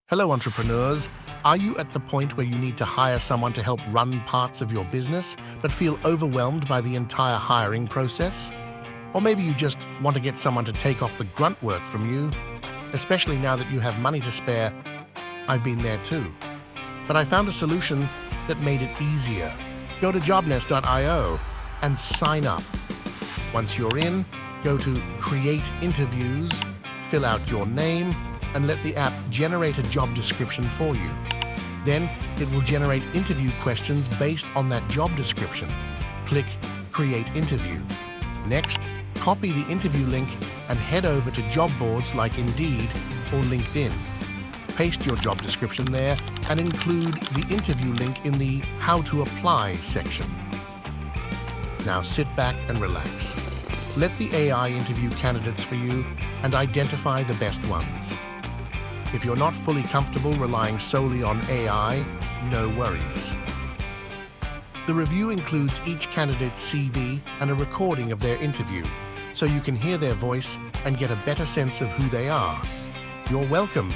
Hello, entrepreneurs. Are you at the point where you need to hire someone to help run parts of your business, but feel overwhelmed by the entire hiring process? Or maybe you just want to get someone to take off the grunt work from you, especially now that you have money to spare. I've been there too. But I found a solution that made it easier. Go to jobnest.io and sign up. Once you're in, go to Create Interviews, fill out your name, and let the app generate a job description for you. Then it will generate interview questions based on that job description. Click Create Interview. Next, copy the interview link and head over to job boards like Indeed or LinkedIn. Paste your job description there and include the interview link in the How to Apply section. Now sit back and relax. Let the AI interview candidates for you and identify the best ones. If you're not fully comfortable relying solely on AI, no worries. The review includes each candidate's CV and a recording of their interview, so you can hear their voice and get a better sense of who they are. You're welcome.